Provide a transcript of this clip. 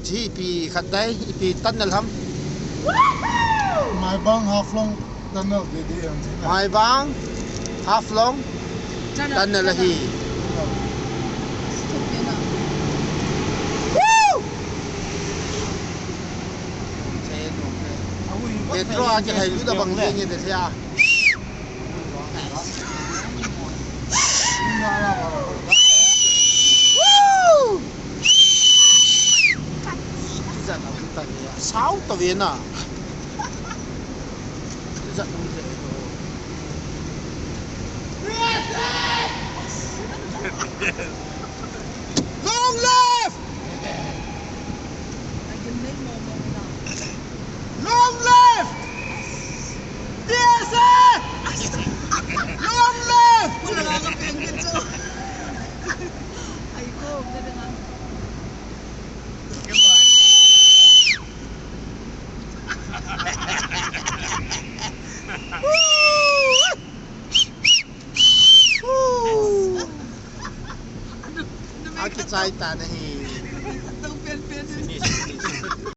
chi pi khat dai pi tunnel ham Maibang Haflong tunnel dedi ang sina. Maibang Haflong tunnel hi metro aja hai lu da bang le ni de sia sáu tàu viên à giận không dễ long left long left yes long left wala nga kapenggan so ay ko ganda Aki chai ta nahi